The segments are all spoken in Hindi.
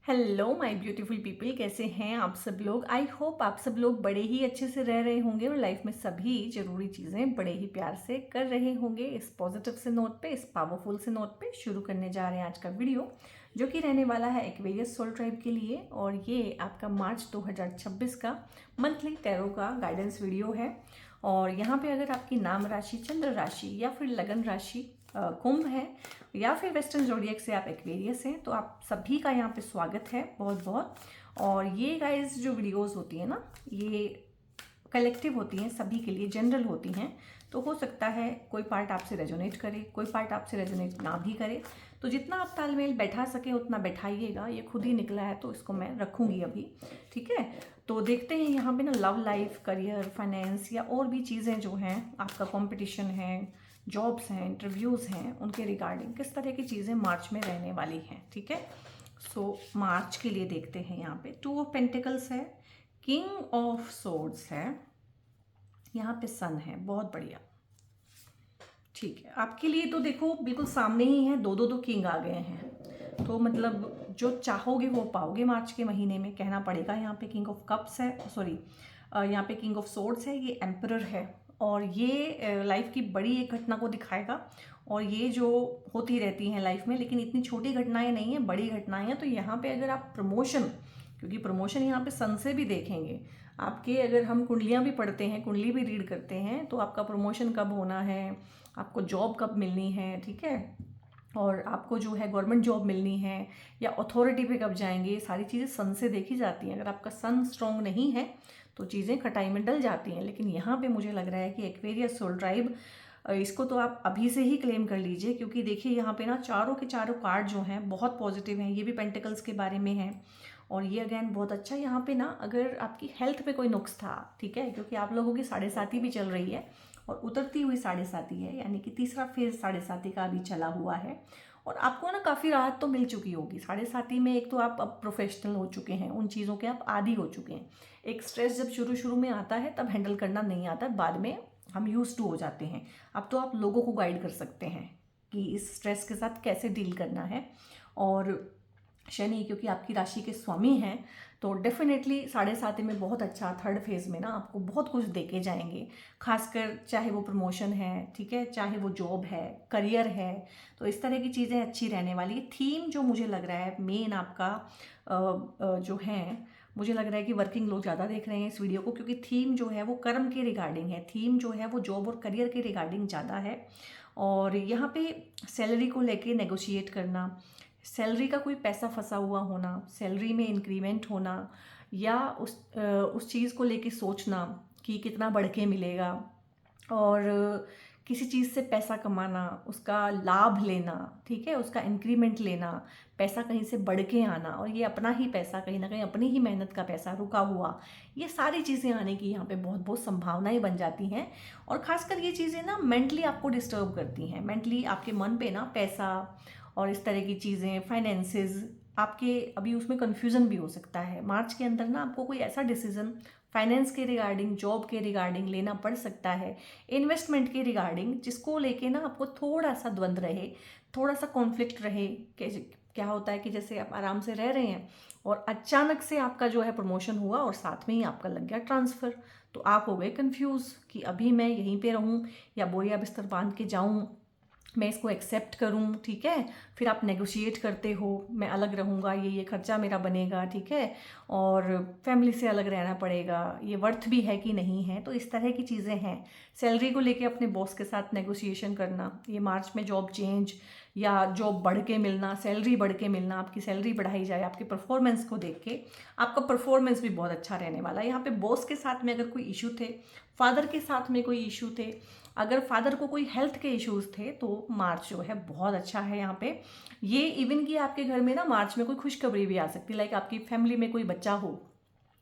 हेलो माय ब्यूटीफुल पीपल, कैसे हैं आप सब लोग। आई होप आप सब लोग बड़े ही अच्छे से रह रहे होंगे और लाइफ में सभी जरूरी चीज़ें बड़े ही प्यार से कर रहे होंगे। इस पॉजिटिव से नोट पे, इस पावरफुल से नोट पे शुरू करने जा रहे हैं आज का वीडियो, जो कि रहने वाला है एक्वेरियस सोल ट्राइब के लिए। और ये आपका मार्च 2026 का मंथली टैरो का गाइडेंस वीडियो है। और यहाँ पे अगर आपकी नाम राशि चंद्र राशि या फिर लगन राशि कुंभ है या फिर वेस्टर्न जोडिएक से आप एक्वेरियस हैं, तो आप सभी का यहाँ पे स्वागत है बहुत बहुत। और ये गाइस जो वीडियोस होती है ना, ये कलेक्टिव होती हैं, सभी के लिए जनरल होती हैं। तो हो सकता है कोई पार्ट आपसे रेजोनेट करे, कोई पार्ट आपसे रेजोनेट ना भी करे। तो जितना आप तालमेल बैठा सके उतना बैठाइएगा। ये खुद ही निकला है तो इसको मैं रखूँगी अभी, ठीक है। तो देखते हैं यहाँ पे ना लव लाइफ, करियर, फाइनेंस या और भी चीज़ें जो हैं, आपका कंपटीशन है, जॉब्स हैं, इंटरव्यूज़ हैं, उनके रिगार्डिंग किस तरह की चीज़ें मार्च में रहने वाली हैं, ठीक है। सो मार्च के लिए देखते हैं यहाँ पे 2 ऑफ पेंटिकल्स है, किंग ऑफ सोर्ड्स है, यहाँ पे सन है, बहुत बढ़िया, ठीक है। आपके लिए तो देखो बिल्कुल सामने ही है, दो दो दो किंग आ गए हैं। तो मतलब जो चाहोगे वो पाओगे मार्च के महीने में, कहना पड़ेगा। यहाँ पे किंग ऑफ कप्स है, सॉरी यहाँ पे किंग ऑफ सोर्ड्स है, ये एम्परर है। और ये लाइफ की बड़ी एक घटना को दिखाएगा। और ये जो होती रहती हैं लाइफ में, लेकिन इतनी छोटी घटनाएं नहीं हैं, बड़ी घटनाएं हैं। तो यहाँ पे अगर आप प्रमोशन, क्योंकि प्रमोशन यहाँ पे सन से भी देखेंगे आपके, अगर हम कुंडलियाँ भी पढ़ते हैं, कुंडली भी रीड करते हैं, तो आपका प्रमोशन कब होना है, आपको जॉब कब मिलनी है, ठीक है, और आपको जो है गवर्नमेंट जॉब मिलनी है या अथॉरिटी पे कब जाएंगे, ये सारी चीज़ें सन से देखी जाती हैं। अगर आपका सन स्ट्रॉन्ग नहीं है तो चीज़ें खटाई में डल जाती हैं। लेकिन यहाँ पे मुझे लग रहा है कि एक्वेरियस सोल ट्राइब, इसको तो आप अभी से ही क्लेम कर लीजिए, क्योंकि देखिए यहाँ पे ना चारों के चारों कार्ड जो हैं बहुत पॉजिटिव हैं। ये भी पेंटिकल्स के बारे में है और ये अगेन बहुत अच्छा। यहाँ पे ना अगर आपकी हेल्थ पे कोई नुक्स था, ठीक है, क्योंकि आप लोगों की 7.5 भी चल रही है और उतरती हुई 7.5 है, यानी कि तीसरा फेज 7.5 का अभी चला हुआ है। और आपको ना काफ़ी राहत तो मिल चुकी होगी 7.5 में। एक तो आप अब प्रोफेशनल हो चुके हैं, उन चीज़ों के आप आदी हो चुके हैं। एक स्ट्रेस जब शुरू शुरू में आता है तब हैंडल करना नहीं आता, बाद में हम यूज टू हो जाते हैं। अब तो आप लोगों को गाइड कर सकते हैं कि इस स्ट्रेस के साथ कैसे डील करना है। और शनि क्योंकि आपकी राशि के स्वामी हैं, तो डेफिनेटली 7.5 में बहुत अच्छा, थर्ड फेज में ना आपको बहुत कुछ देके जाएंगे। खासकर चाहे वो प्रमोशन है, ठीक है, चाहे वो जॉब है, करियर है, तो इस तरह की चीज़ें अच्छी रहने वाली है। थीम जो मुझे लग रहा है मेन आपका जो है, मुझे लग रहा है कि वर्किंग लोग ज़्यादा देख रहे हैं इस वीडियो को, क्योंकि थीम जो है वो कर्म के रिगार्डिंग है। थीम जो है वो जॉब और करियर के रिगार्डिंग ज़्यादा है। और यहाँ पे सैलरी को लेके नेगोशिएट करना, सैलरी का कोई पैसा फंसा हुआ होना, सैलरी में इंक्रीमेंट होना, या उस चीज़ को लेके सोचना कि कितना बढ़ के मिलेगा, और किसी चीज़ से पैसा कमाना, उसका लाभ लेना, ठीक है, उसका इंक्रीमेंट लेना, पैसा कहीं से बढ़ के आना, और ये अपना ही पैसा, कहीं ना कहीं अपनी ही मेहनत का पैसा रुका हुआ, ये सारी चीज़ें आने की यहाँ पे बहुत बहुत संभावनाएं बन जाती हैं। और ख़ासकर ये चीज़ें ना मेंटली आपको डिस्टर्ब करती हैं, मेंटली आपके मन पे ना पैसा और इस तरह की चीज़ें, फाइनेंसेस, आपके अभी उसमें कन्फ्यूज़न भी हो सकता है। मार्च के अंदर ना आपको कोई ऐसा डिसीजन फाइनेंस के रिगार्डिंग, जॉब के रिगार्डिंग लेना पड़ सकता है, इन्वेस्टमेंट के रिगार्डिंग, जिसको लेके ना आपको थोड़ा सा द्वंद्व रहे, थोड़ा सा कॉन्फ्लिक्ट रहे। क्या होता है कि जैसे आप आराम से रह रहे हैं और अचानक से आपका जो है प्रमोशन हुआ और साथ में ही आपका लग गया ट्रांसफ़र, तो आप हो गए कंफ्यूज कि अभी मैं यहीं पे रहूं या बोरिया बिस्तर बांध के जाऊं, मैं इसको एक्सेप्ट करूं, ठीक है। फिर आप नेगोशिएट करते हो, मैं अलग रहूंगा, ये खर्चा मेरा बनेगा, ठीक है, और फैमिली से अलग रहना पड़ेगा, ये वर्थ भी है कि नहीं है। तो इस तरह की चीज़ें हैं। सैलरी को लेके अपने बॉस के साथ नेगोशिएशन करना, ये मार्च में जॉब चेंज या जॉब बढ़ के मिलना, सैलरी बढ़ के मिलना, आपकी सैलरी बढ़ाई जाए आपके परफॉर्मेंस को देख के। आपका परफॉर्मेंस भी बहुत अच्छा रहने वाला है। यहाँ पे बॉस के साथ में अगर कोई इशू थे, फादर के साथ में कोई इशू थे, अगर फादर को कोई हेल्थ के इश्यूज थे, तो मार्च जो है बहुत अच्छा है यहाँ पे। ये इवन कि आपके घर में ना मार्च में कोई खुशखबरी भी आ सकती है, लाइक आपकी फैमिली में कोई बच्चा हो,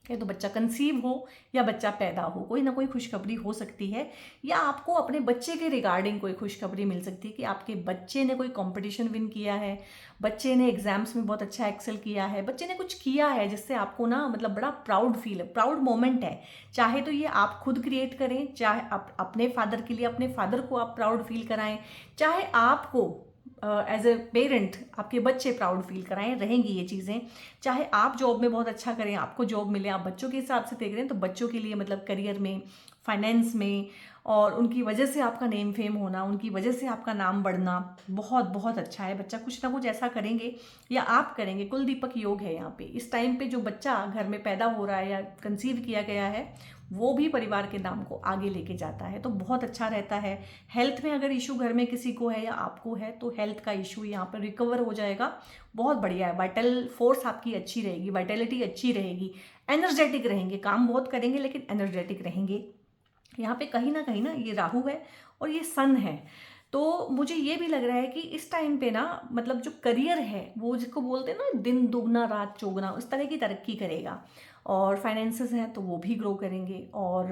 या तो बच्चा कंसीव हो या बच्चा पैदा हो, कोई ना कोई खुशखबरी हो सकती है। या आपको अपने बच्चे के रिगार्डिंग कोई खुशखबरी मिल सकती है कि आपके बच्चे ने कोई कंपटीशन विन किया है, बच्चे ने एग्जाम्स में बहुत अच्छा एक्सेल किया है, बच्चे ने कुछ किया है जिससे आपको ना मतलब बड़ा प्राउड फील है, प्राउड मोमेंट है। चाहे तो ये आप खुद क्रिएट करें, चाहे अपने फादर के लिए अपने फादर को आप प्राउड फील कराएं, चाहे आपको एज ए पेरेंट आपके बच्चे प्राउड फील कराएं, रहेंगी ये चीज़ें। चाहे आप जॉब में बहुत अच्छा करें, आपको जॉब मिले, आप बच्चों के हिसाब से देख रहे हैं तो बच्चों के लिए मतलब करियर में, फाइनेंस में, और उनकी वजह से आपका नेम फेम होना, उनकी वजह से आपका नाम बढ़ना बहुत बहुत अच्छा है। बच्चा कुछ ना कुछ ऐसा करेंगे या आप करेंगे, कुल दीपक योग है यहाँ पे। इस टाइम पे जो बच्चा घर में पैदा हो रहा है या कंसीव किया गया है वो भी परिवार के नाम को आगे लेके जाता है, तो बहुत अच्छा रहता है। हेल्थ में अगर इशू घर में किसी को है या आपको है तो हेल्थ का इशू यहाँ पर रिकवर हो जाएगा, बहुत बढ़िया है। वाइटल फोर्स आपकी अच्छी रहेगी, वाइटलिटी अच्छी रहेगी, एनर्जेटिक रहेंगे, काम बहुत करेंगे लेकिन एनर्जेटिक रहेंगे। यहाँ पे कहीं ना ये राहु है और ये सन है, तो मुझे ये भी लग रहा है कि इस टाइम पे ना मतलब जो करियर है वो जिसको बोलते हैं ना दिन दुगना रात चौगुना, उस तरह की तरक्की करेगा। और फाइनेंसेस हैं तो वो भी ग्रो करेंगे, और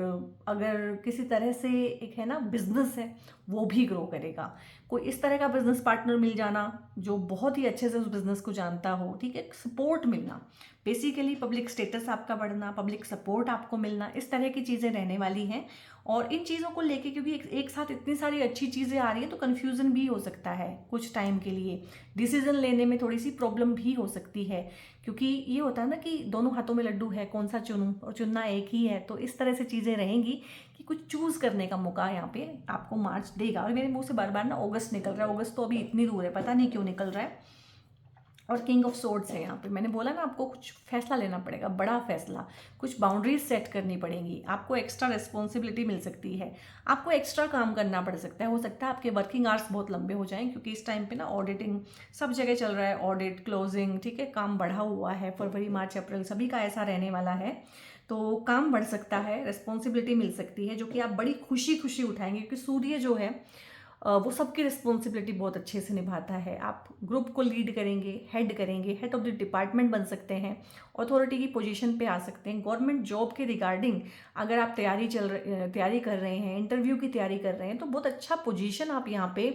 अगर किसी तरह से एक है ना बिजनेस है वो भी ग्रो करेगा। कोई इस तरह का बिजनेस पार्टनर मिल जाना जो बहुत ही अच्छे से उस बिजनेस को जानता हो, ठीक है, सपोर्ट मिलना, बेसिकली पब्लिक स्टेटस आपका बढ़ना, पब्लिक सपोर्ट आपको मिलना, इस तरह की चीज़ें रहने वाली हैं। और इन चीज़ों को लेके क्योंकि एक साथ इतनी सारी अच्छी चीज़ें आ रही हैं तो कन्फ्यूज़न भी हो सकता है कुछ टाइम के लिए, डिसीजन लेने में थोड़ी सी प्रॉब्लम भी हो सकती है, क्योंकि ये होता है ना कि दोनों हाथों में लड्डू है, कौन सा चुनूं, और चुनना एक ही है। तो इस तरह से चीज़ें रहेंगी कि कुछ चूज़ करने का मौका यहाँ पे आपको मार्च देगा। और मेरे मुंह से बार बार ना अगस्त निकल रहा है, अगस्त तो अभी इतनी दूर है, पता नहीं क्यों निकल रहा है। और किंग ऑफ सोर्ड्स है यहाँ पे, मैंने बोला ना आपको कुछ फैसला लेना पड़ेगा, बड़ा फैसला, कुछ बाउंड्रीज सेट करनी पड़ेंगी, आपको एक्स्ट्रा रिस्पॉन्सिबिलिटी मिल सकती है, आपको एक्स्ट्रा काम करना पड़ सकता है। हो सकता है आपके वर्किंग आवर्स बहुत लंबे हो जाएं, क्योंकि इस टाइम पे ना ऑडिटिंग सब जगह चल रहा है, ऑडिट, क्लोजिंग, ठीक है, काम बढ़ा हुआ है, फरवरी मार्च अप्रैल सभी का ऐसा रहने वाला है। तो काम बढ़ सकता है, रिस्पॉन्सिबिलिटी मिल सकती है जो कि आप बड़ी खुशी खुशी उठाएंगे, क्योंकि सूर्य जो है वो सबकी रिस्पॉन्सिबिलिटी बहुत अच्छे से निभाता है। आप ग्रुप को लीड करेंगे, हेड ऑफ द डिपार्टमेंट बन सकते हैं, अथॉरिटी की पोजीशन पे आ सकते हैं। गवर्नमेंट जॉब के रिगार्डिंग अगर आप तैयारी कर रहे हैं, इंटरव्यू की तैयारी कर रहे हैं, तो बहुत अच्छा पोजीशन आप यहाँ पे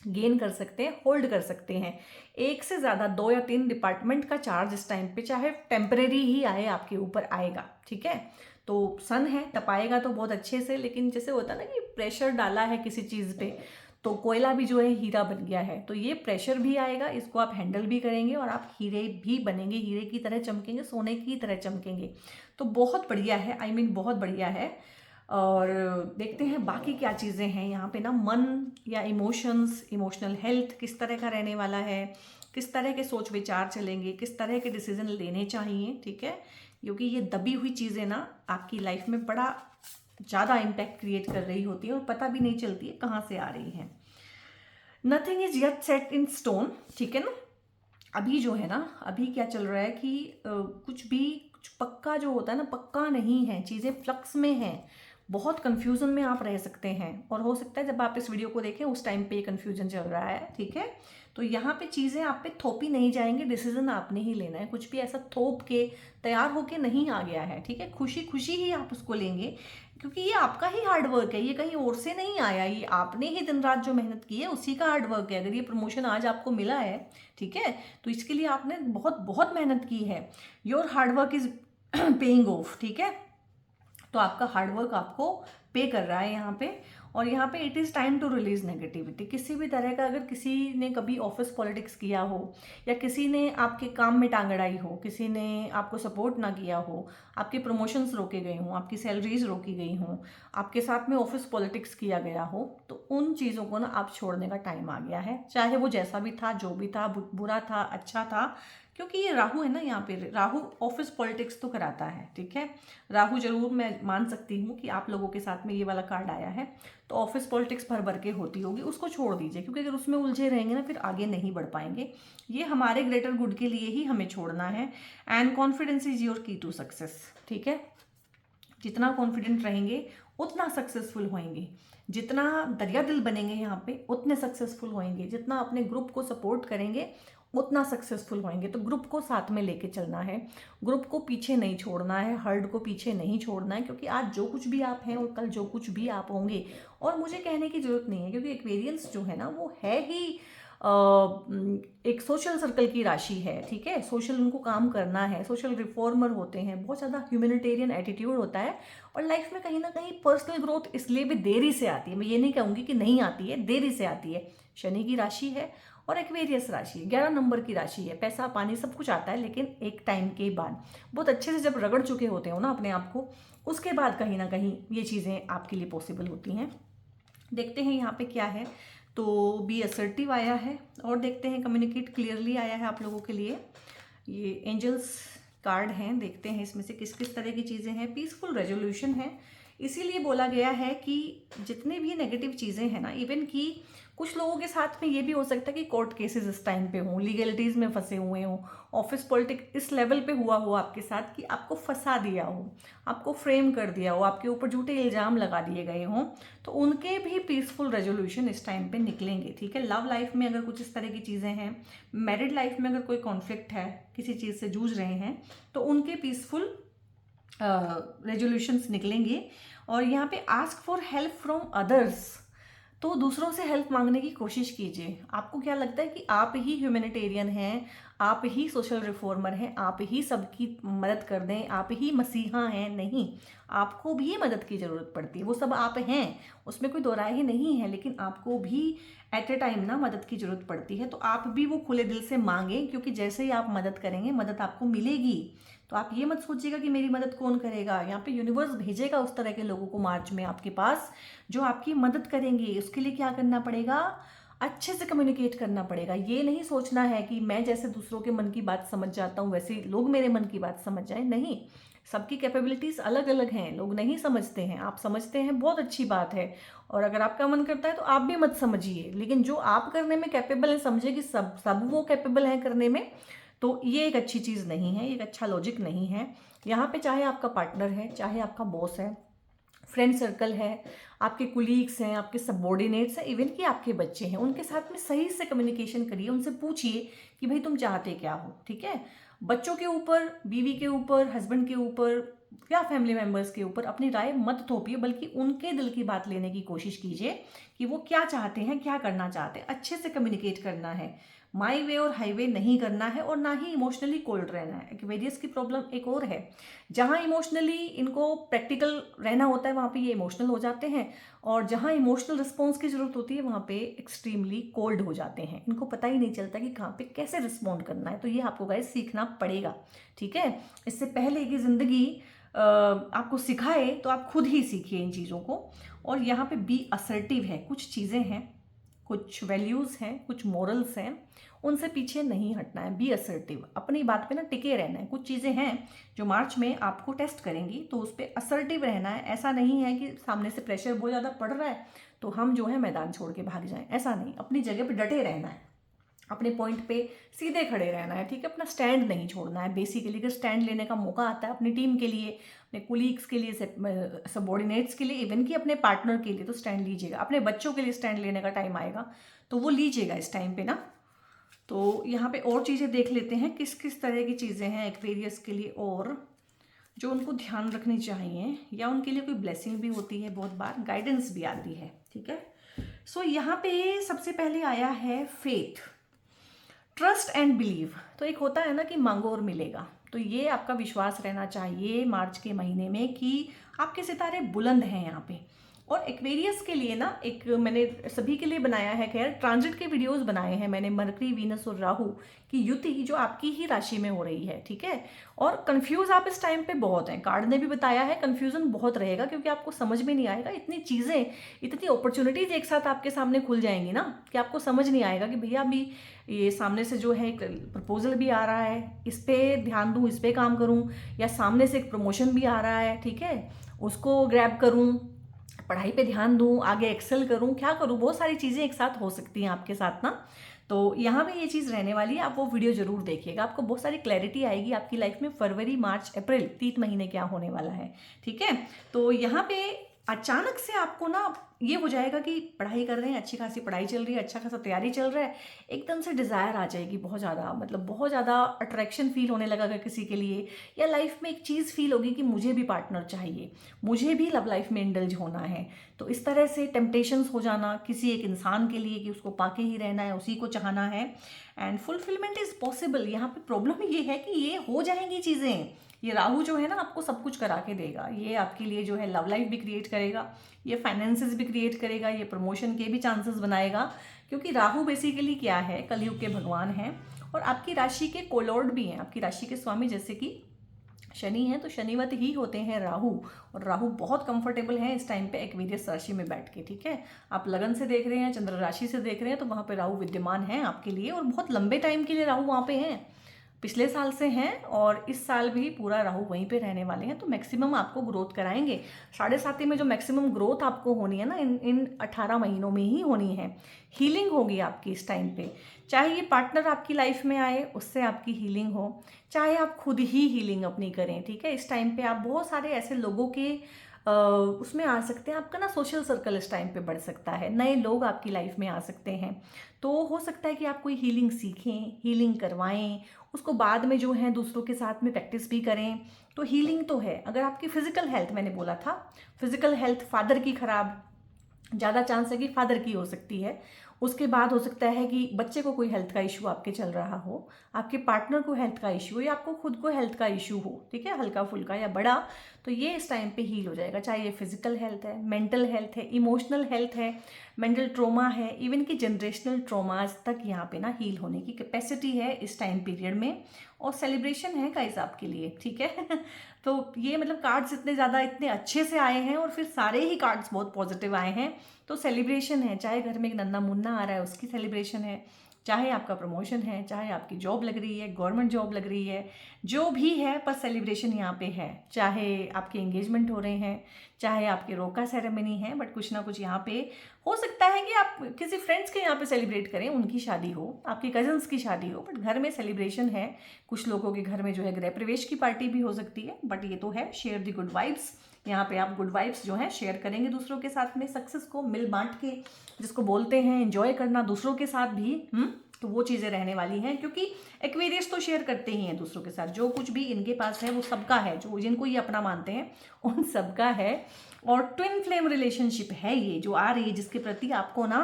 गेन कर सकते हैं, होल्ड कर सकते हैं। एक से ज़्यादा 2 या 3 डिपार्टमेंट का चार्ज इस टाइम पे चाहे टेम्परेरी ही आए आपके ऊपर आएगा, ठीक है। तो सन है, तपाएगा तो बहुत अच्छे से, लेकिन जैसे होता है ना कि प्रेशर डाला है किसी चीज़ पे तो कोयला भी जो है हीरा बन गया है, तो ये प्रेशर भी आएगा, इसको आप हैंडल भी करेंगे और आप हीरे भी बनेंगे, हीरे की तरह चमकेंगे, सोने की तरह चमकेंगे। तो बहुत बढ़िया है, आई मीन बहुत बढ़िया है। और देखते हैं बाकी क्या चीज़ें हैं यहाँ पे ना, मन या इमोशंस, इमोशनल हेल्थ किस तरह का रहने वाला है, किस तरह के सोच विचार चलेंगे, किस तरह के डिसीजन लेने चाहिए, ठीक है, क्योंकि ये दबी हुई चीज़ें ना आपकी लाइफ में बड़ा ज़्यादा इम्पैक्ट क्रिएट कर रही होती है और पता भी नहीं चलती है कहाँ से आ रही है। Nothing is yet set in stone, ठीक है ना। अभी जो है ना, अभी क्या चल रहा है कि कुछ भी कुछ पक्का जो होता है ना, पक्का नहीं है, चीज़ें फ्लक्स में हैं, बहुत कंफ्यूजन में आप रह सकते हैं। और हो सकता है जब आप इस वीडियो को देखें उस टाइम पे ये कंफ्यूजन चल रहा है, ठीक है। तो यहाँ पे चीज़ें आप पे थोपी नहीं जाएंगी, डिसीजन आपने ही लेना है, कुछ भी ऐसा थोप के तैयार होके नहीं आ गया है, ठीक है। खुशी खुशी ही आप उसको लेंगे, क्योंकि ये आपका ही हार्ड वर्क है, ये कहीं और से नहीं आया, ये आपने ही दिन रात जो मेहनत की है उसी का हार्ड वर्क है। अगर ये प्रमोशन आज आपको मिला है, ठीक है, तो इसके लिए आपने बहुत बहुत मेहनत की है। Your hard work is paying off, ठीक है। तो आपका हार्डवर्क आपको पे कर रहा है यहाँ पे। और यहाँ पे it is time to release negativity. किसी भी तरह का अगर किसी ने कभी ऑफिस पॉलिटिक्स किया हो, या किसी ने आपके काम में टांग अड़ाई हो, किसी ने आपको सपोर्ट ना किया हो, आपके प्रमोशंस रोके गए हों, आपकी सैलरीज रोकी गई हों, आपके साथ में ऑफिस पॉलिटिक्स किया गया हो, तो उन चीज़ों को ना आप छोड़ने का टाइम आ गया है। चाहे वो जैसा भी था, जो भी था, बुरा था, अच्छा था, क्योंकि ये राहु है ना, यहाँ पे राहु ऑफिस पॉलिटिक्स तो कराता है, ठीक है। राहु जरूर मैं मान सकती हूँ कि आप लोगों के साथ में ये वाला कार्ड आया है, तो ऑफिस पॉलिटिक्स भर भर के होती होगी, उसको छोड़ दीजिए, क्योंकि अगर उसमें उलझे रहेंगे ना फिर आगे नहीं बढ़ पाएंगे। ये हमारे ग्रेटर गुड के लिए ही हमें छोड़ना है। एंड कॉन्फिडेंस इज योर की टू सक्सेस, ठीक है। जितना कॉन्फिडेंट रहेंगे उतना सक्सेसफुल होंगे, जितना दरिया दिल बनेंगे यहाँ पे उतने सक्सेसफुल होंगे, जितना अपने ग्रुप को सपोर्ट करेंगे उतना सक्सेसफुल होंगे। तो ग्रुप को साथ में लेके चलना है, ग्रुप को पीछे नहीं छोड़ना है, हर्ड को पीछे नहीं छोड़ना है, क्योंकि आज जो कुछ भी आप हैं और कल जो कुछ भी आप होंगे। और मुझे कहने की जरूरत नहीं है, क्योंकि एक्वेरियंस जो है ना वो है ही एक सोशल सर्कल की राशि है, ठीक है। सोशल उनको काम करना है, सोशल रिफॉर्मर होते हैं, बहुत ज़्यादा ह्यूमैनिटेरियन एटीट्यूड होता है। और लाइफ में कहीं ना कहीं पर्सनल ग्रोथ इसलिए भी देरी से आती है, मैं ये नहीं कहूँगी कि नहीं आती है, देरी से आती है, शनि की राशि है और एक्वेरियस राशि है, 11 नंबर की राशि है। पैसा पानी सब कुछ आता है, लेकिन एक टाइम के बाद बहुत अच्छे से जब रगड़ चुके होते हो ना अपने आप को, उसके बाद कहीं ना कहीं ये चीज़ें आपके लिए पॉसिबल होती हैं। देखते हैं यहाँ पे क्या है। तो बी असर्टिव आया है और देखते हैं कम्युनिकेट क्लियरली आया है आप लोगों के लिए। ये एंजल्स कार्ड हैं, देखते हैं इसमें से किस किस तरह की चीज़ें हैं। पीसफुल रेजोल्यूशन है, इसीलिए बोला गया है कि जितने भी नेगेटिव चीज़ें हैं ना, इवन कि कुछ लोगों के साथ में ये भी हो सकता है कि कोर्ट केसेस इस टाइम पे हों, लीगलिटीज़ में फंसे हुए हों, ऑफिस पॉलिटिक्स इस लेवल पे हुआ हो आपके साथ कि आपको फंसा दिया हो, आपको फ्रेम कर दिया हो, आपके ऊपर झूठे इल्ज़ाम लगा दिए गए हों, तो उनके भी पीसफुल रेजोल्यूशन इस टाइम पे निकलेंगे। ठीक है, लव लाइफ में अगर कुछ इस तरह की चीज़ें हैं, मैरिड लाइफ में अगर कोई कॉन्फ्लिक्ट है, किसी चीज़ से जूझ रहे हैं, तो उनके पीसफुल रेजोल्यूशंस निकलेंगे। और यहाँ पे ask for help from others, तो दूसरों से हेल्प मांगने की कोशिश कीजिए। आपको क्या लगता है कि आप ही ह्यूमैनिटेरियन हैं, आप ही सोशल रिफॉर्मर हैं, आप ही सबकी मदद कर दें, आप ही मसीहा हैं? नहीं, आपको भी मदद की ज़रूरत पड़ती है। वो सब आप हैं, उसमें कोई दो राय ही नहीं है, लेकिन आपको भी एट ए टाइम ना मदद की ज़रूरत पड़ती है। तो आप भी वो खुले दिल से मांगें, क्योंकि जैसे ही आप मदद करेंगे मदद आपको मिलेगी। तो आप ये मत सोचिएगा कि मेरी मदद कौन करेगा, यहाँ पे यूनिवर्स भेजेगा उस तरह के लोगों को मार्च में आपके पास जो आपकी मदद करेंगे। उसके लिए क्या करना पड़ेगा? अच्छे से कम्युनिकेट करना पड़ेगा। ये नहीं सोचना है कि मैं जैसे दूसरों के मन की बात समझ जाता हूँ वैसे लोग मेरे मन की बात समझ जाए। नहीं, सबकी कैपेबिलिटीज़ अलग अलग हैं, लोग नहीं समझते हैं। आप समझते हैं, बहुत अच्छी बात है, और अगर आपका मन करता है तो आप भी मत समझिए, लेकिन जो आप करने में कैपेबल है समझिए कि सब वो कैपेबल हैं करने में। तो ये एक अच्छी चीज़ नहीं है, एक अच्छा लॉजिक नहीं है। यहाँ पे चाहे आपका पार्टनर है, चाहे आपका बॉस है, फ्रेंड सर्कल है, आपके कुलीग्स हैं, आपके सबॉर्डिनेट्स हैं, इवन कि आपके बच्चे हैं, उनके साथ में सही से कम्युनिकेशन करिए। उनसे पूछिए कि भाई तुम चाहते क्या हो। ठीक है, बच्चों के ऊपर, बीवी के ऊपर, हस्बैंड के ऊपर या फैमिली मेम्बर्स के ऊपर अपनी राय मत थोपिए, बल्कि उनके दिल की बात लेने की कोशिश कीजिए कि वो क्या चाहते हैं, क्या करना चाहते हैं। अच्छे से कम्युनिकेट करना है, माई वे और हाईवे नहीं करना है, और ना ही इमोशनली कोल्ड रहना है। एक्वेरियस की प्रॉब्लम एक और है, जहाँ इमोशनली इनको प्रैक्टिकल रहना होता है वहाँ पे ये इमोशनल हो जाते हैं, और जहाँ इमोशनल रिस्पॉन्स की ज़रूरत होती है वहाँ पे एक्सट्रीमली कोल्ड हो जाते हैं। इनको पता ही नहीं चलता कि कहाँ पे कैसे रिस्पॉन्ड करना है। तो ये आपको गाइस सीखना पड़ेगा। ठीक है, इससे पहले कि ज़िंदगी आपको सिखाए तो आप खुद ही सीखिए इन चीज़ों को। और यहाँ पे बी असर्टिव है, कुछ चीज़ें हैं, कुछ वैल्यूज़ हैं, कुछ मॉरल्स हैं, उनसे पीछे नहीं हटना है। बी असर्टिव, अपनी बात पे ना टिके रहना है। कुछ चीज़ें हैं जो मार्च में आपको टेस्ट करेंगी, तो उस पर असर्टिव रहना है। ऐसा नहीं है कि सामने से प्रेशर बहुत ज़्यादा पड़ रहा है तो हम जो है मैदान छोड़ के भाग जाएं, ऐसा नहीं। अपनी जगह पे डटे रहना है, अपने पॉइंट पे सीधे खड़े रहना है। ठीक है, अपना स्टैंड नहीं छोड़ना है। बेसिकली अगर स्टैंड लेने का मौका आता है अपनी टीम के लिए, अपने कुलीग्स के लिए, सबॉर्डिनेट्स के लिए, इवन कि अपने पार्टनर के लिए, तो स्टैंड लीजिएगा। अपने बच्चों के लिए स्टैंड लेने का टाइम आएगा तो वो लीजिएगा इस टाइम पे ना। तो यहाँ पे और चीज़ें देख लेते हैं, किस किस तरह की चीज़ें हैं एक्वेरियस के लिए और जो उनको ध्यान रखनी चाहिए, या उनके लिए कोई ब्लेसिंग भी होती है, बहुत बार गाइडेंस भी आती है। ठीक है, सो यहाँ पे सबसे पहले आया है फेथ, ट्रस्ट एंड बिलीव। तो एक होता है ना कि मांगो और मिलेगा, तो ये आपका विश्वास रहना चाहिए मार्च के महीने में कि आपके सितारे बुलंद हैं यहाँ पे। और एक्वेरियस के लिए ना एक मैंने सभी के लिए बनाया है, खैर ट्रांजिट के वीडियोस बनाए हैं मैंने, मरकरी, वीनस और राहु की युति जो आपकी ही राशि में हो रही है। ठीक है, और कंफ्यूज आप इस टाइम पे बहुत हैं, कार्ड ने भी बताया है कंफ्यूजन बहुत रहेगा, क्योंकि आपको समझ में नहीं आएगा, इतनी चीज़ें, इतनी अपॉर्चुनिटीज एक साथ आपके सामने खुल जाएंगी ना कि आपको समझ नहीं आएगा कि भैया अभी ये सामने से जो है एक प्रपोजल भी आ रहा है, इस पर ध्यान दूँ, इस पर काम करूँ, या सामने से एक प्रमोशन भी आ रहा है, ठीक है, उसको ग्रैब करूँ, पढ़ाई पे ध्यान दूँ, आगे एक्सेल करूँ, क्या करूँ, बहुत सारी चीज़ें एक साथ हो सकती हैं आपके साथ ना। तो यहाँ पे ये चीज़ रहने वाली है, आप वो वीडियो जरूर देखिएगा, आपको बहुत सारी क्लैरिटी आएगी आपकी लाइफ में। फरवरी, मार्च, अप्रैल 3 महीने क्या होने वाला है। ठीक है, तो यहाँ पे अचानक से आपको ना ये हो जाएगा कि पढ़ाई कर रहे हैं, अच्छी खासी पढ़ाई चल रही है, अच्छा खासा तैयारी चल रहा है, एकदम से डिज़ायर आ जाएगी बहुत ज़्यादा, मतलब बहुत ज़्यादा अट्रैक्शन फील होने लगेगा किसी के लिए, या लाइफ में एक चीज़ फील होगी कि मुझे भी पार्टनर चाहिए, मुझे भी लव लाइफ में इंडल्ज होना है। तो इस तरह से टेम्पटेशंस हो जाना किसी एक इंसान के लिए कि उसको पाके ही रहना है, उसी को चाहना है, एंड फुलफिलमेंट इज पॉसिबल। यहाँ पे प्रॉब्लम ये है कि ये हो जाएंगी चीज़ें। ये राहु जो है ना आपको सब कुछ करा के देगा। ये आपके लिए जो है लव लाइफ भी क्रिएट करेगा, ये फाइनेंसेस भी क्रिएट करेगा, ये प्रमोशन के भी चांसेस बनाएगा, क्योंकि राहु बेसिकली क्या है, कलयुग के भगवान हैं और आपकी राशि के कोलॉर्ड भी हैं, आपकी राशि के स्वामी जैसे कि शनि है, तो शनिवत ही होते हैं राहु। और राहु बहुत कंफर्टेबल है इस टाइम पे एक्वेरियस राशि में बैठ के, ठीक है। आप लगन से देख रहे हैं, चंद्र राशि से देख रहे हैं, तो वहाँ पे राहु विद्यमान है आपके लिए और बहुत लंबे टाइम के लिए राहु वहाँ पे हैं, पिछले साल से हैं और इस साल भी पूरा राहु वहीं पे रहने वाले हैं। तो मैक्सिमम आपको ग्रोथ कराएंगे। 7.5 में जो मैक्सिमम ग्रोथ आपको होनी है ना, इन 18 महीनों में ही होनी है। हीलिंग होगी आपकी इस टाइम पे, चाहे ये पार्टनर आपकी लाइफ में आए उससे आपकी हीलिंग हो, चाहे आप खुद ही हीलिंग अपनी करें, ठीक है। इस टाइम पे आप बहुत सारे ऐसे लोगों के उसमें आ सकते हैं। आपका ना सोशल सर्कल इस टाइम पे बढ़ सकता है, नए लोग आपकी लाइफ में आ सकते हैं। तो हो सकता है कि आप कोई हीलिंग सीखें, हीलिंग करवाएं, उसको बाद में जो है दूसरों के साथ में प्रैक्टिस भी करें। तो हीलिंग तो है। अगर आपकी फिजिकल हेल्थ, मैंने बोला था फिजिकल हेल्थ फादर की खराब, ज़्यादा चांस है कि फादर की हो सकती है। उसके बाद हो सकता है कि बच्चे को कोई हेल्थ का इशू आपके चल रहा हो, आपके पार्टनर को हेल्थ का इशू हो, या आपको खुद को हेल्थ का इशू हो, ठीक है, हल्का फुल्का या बड़ा। तो ये इस टाइम पे हील हो जाएगा, चाहे ये फिजिकल हेल्थ है, मेंटल हेल्थ है, इमोशनल हेल्थ है, मेंटल ट्रॉमा है, इवन कि जनरेशनल ट्रॉमाज तक यहाँ पे ना हील होने की कैपेसिटी है इस टाइम पीरियड में। और सेलिब्रेशन है गाइस आपके लिए, ठीक है। तो ये मतलब कार्ड्स इतने ज़्यादा इतने अच्छे से आए हैं और फिर सारे ही कार्ड्स बहुत पॉजिटिव आए हैं। तो सेलिब्रेशन है, चाहे घर में एक नन्ना मुन्ना आ रहा है उसकी सेलिब्रेशन है, चाहे आपका प्रमोशन है, चाहे आपकी जॉब लग रही है, गवर्नमेंट जॉब लग रही है, जो भी है, पर सेलिब्रेशन यहाँ पे है। चाहे आपके एंगेजमेंट हो रहे हैं, चाहे आपके रोका सेरेमनी है, बट कुछ ना कुछ यहाँ पे हो सकता है कि आप किसी फ्रेंड्स के यहाँ पे सेलिब्रेट करें, उनकी शादी हो, आपके कजन्स की शादी हो, बट घर में सेलिब्रेशन है। कुछ लोगों के घर में जो है गृह प्रवेश की पार्टी भी हो सकती है, बट ये तो है शेयर द गुड वाइब्स। यहाँ पे आप गुड वाइब्स जो है शेयर करेंगे दूसरों के साथ में, सक्सेस को मिल बांट के, जिसको बोलते हैं एंजॉय करना दूसरों के साथ भी, तो वो चीज़ें रहने वाली हैं। क्योंकि एक्वेरियस तो शेयर करते ही हैं दूसरों के साथ, जो कुछ भी इनके पास है वो सबका है, जो जिनको ये अपना मानते हैं उन सबका है। और ट्विन फ्लेम रिलेशनशिप है ये जो आ रही है, जिसके प्रति आपको ना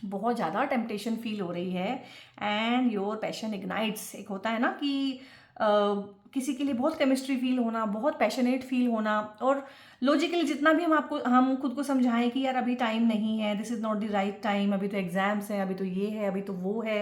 बहुत ज़्यादा टेम्पटेशन फील हो रही है एंड योर पैशन इग्नाइट्स। एक होता है ना कि किसी के लिए बहुत केमिस्ट्री फील होना, बहुत पैशनेट फील होना, और लॉजिकली जितना भी हम खुद को समझाएं कि यार अभी टाइम नहीं है, this is not the right time, अभी तो एग्जाम्स हैं, अभी तो ये है, अभी तो वो है,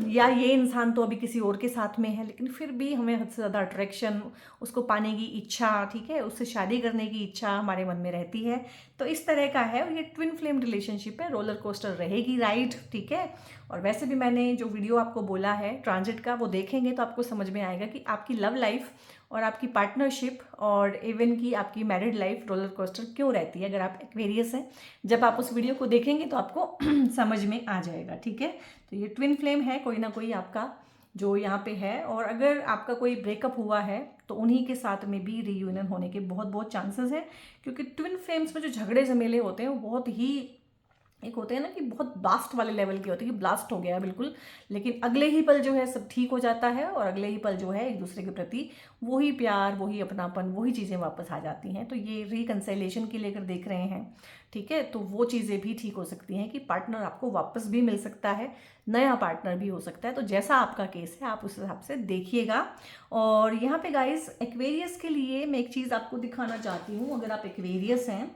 या ये इंसान तो अभी किसी और के साथ में है, लेकिन फिर भी हमें हद से ज़्यादा अट्रैक्शन, उसको पाने की इच्छा, ठीक है, उससे शादी करने की इच्छा हमारे मन में रहती है। तो इस तरह का है और ये ट्विन फ्लेम रिलेशनशिप है, रोलर कोस्टर रहेगी राइड, ठीक है। और वैसे भी मैंने जो वीडियो आपको बोला है ट्रांजिट का, वो देखेंगे तो आपको समझ में आएगा कि आपकी लव लाइफ और आपकी पार्टनरशिप और इवन की आपकी मैरिड लाइफ रोलर कोस्टर क्यों रहती है, अगर आप एक्वेरियस हैं। जब आप उस वीडियो को देखेंगे तो आपको समझ में आ जाएगा, ठीक है। तो ये ट्विन फ्लेम है, कोई ना कोई आपका जो यहाँ पे है। और अगर आपका कोई ब्रेकअप हुआ है तो उन्हीं के साथ में भी रीयूनियन होने के बहुत बहुत चांसेस हैं, क्योंकि ट्विन फ्लेम्स में जो झगड़े झमेले होते हैं वो बहुत ही, एक होते हैं ना कि बहुत ब्लास्ट वाले लेवल के होते हैं कि ब्लास्ट हो गया है बिल्कुल, लेकिन अगले ही पल जो है सब ठीक हो जाता है और अगले ही पल जो है एक दूसरे के प्रति वही प्यार, वही अपनापन, वही चीज़ें वापस आ जाती हैं। तो ये रिकंसिलिएशन के लिए अगर देख रहे हैं, ठीक है, तो वो चीज़ें भी ठीक हो सकती हैं कि पार्टनर आपको वापस भी मिल सकता है, नया पार्टनर भी हो सकता है। तो जैसा आपका केस है आप उस हिसाब से देखिएगा। और यहाँ पे गाइस एक्वेरियस के लिए मैं एक चीज़ आपको दिखाना चाहती हूँ। अगर आप एक्वेरियस हैं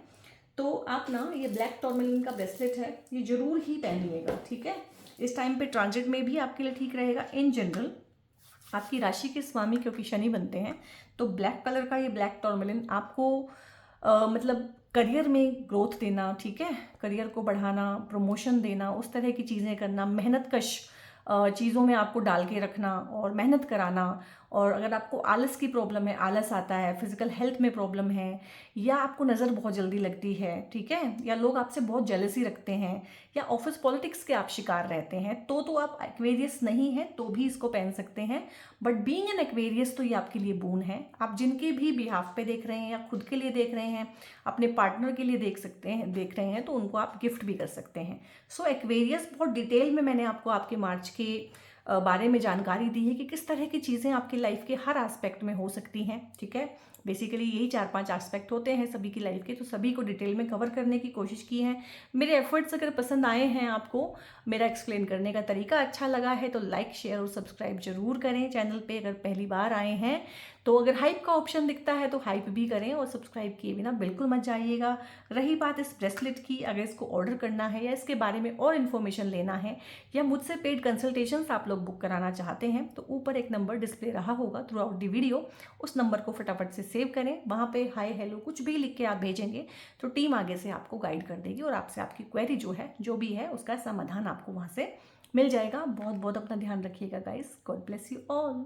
तो आप ना ये ब्लैक टॉर्मेलिन का ब्रेसलेट है, ये जरूर ही पहनिएगा, ठीक है। इस टाइम पे ट्रांजिट में भी आपके लिए ठीक रहेगा। इन जनरल आपकी राशि के स्वामी क्योंकि शनि बनते हैं, तो ब्लैक कलर का ये ब्लैक टॉर्मेलिन आपको मतलब करियर में ग्रोथ देना, ठीक है, करियर को बढ़ाना, प्रमोशन देना, उस तरह की चीज़ें करना, मेहनत कश चीज़ों में आपको डाल के रखना और मेहनत कराना। और अगर आपको आलस की प्रॉब्लम है, आलस आता है, फिजिकल हेल्थ में प्रॉब्लम है, या आपको नज़र बहुत जल्दी लगती है, ठीक है, या लोग आपसे बहुत जेलसी रखते हैं, या ऑफिस पॉलिटिक्स के आप शिकार रहते हैं, तो आप एक्वेरियस नहीं है तो भी इसको पहन सकते हैं। बट बीइंग एन एक्वेरियस तो ये आपके लिए बून है। आप जिनके भी बिहाफ पे देख रहे हैं या खुद के लिए देख रहे हैं, अपने पार्टनर के लिए देख रहे हैं, तो उनको आप गिफ्ट भी कर सकते हैं। सो एक्वेरियस बहुत डिटेल में मैंने आपको आपके मार्च के बारे में जानकारी दी है कि किस तरह की चीज़ें आपकी लाइफ के हर एस्पेक्ट में हो सकती हैं। ठीक है, बेसिकली यही 4-5 एस्पेक्ट होते हैं सभी की लाइफ के, तो सभी को डिटेल में कवर करने की कोशिश की है। मेरे एफर्ट्स अगर पसंद आए हैं आपको, मेरा एक्सप्लेन करने का तरीका अच्छा लगा है, तो लाइक शेयर और सब्सक्राइब जरूर करें चैनल पे। अगर पहली बार आए हैं तो अगर हाइप का ऑप्शन दिखता है तो हाइप भी करें, और सब्सक्राइब किए बिना बिल्कुल मत जाइएगा। रही बात इस ब्रेसलेट की, अगर इसको ऑर्डर करना है या इसके बारे में और इन्फॉर्मेशन लेना है या मुझसे पेड कंसल्टेशंस आप लोग बुक कराना चाहते हैं, तो ऊपर एक नंबर डिस्प्ले रहा होगा थ्रू आउट द वीडियो, उस नंबर को फटाफट से सेव करें। वहाँ पे हाय हेलो कुछ भी लिख के आप भेजेंगे तो टीम आगे से आपको गाइड कर देगी और आपसे आपकी क्वेरी जो भी है उसका समाधान आपको वहाँ से मिल जाएगा। बहुत बहुत अपना ध्यान रखिएगा guys. God bless you all.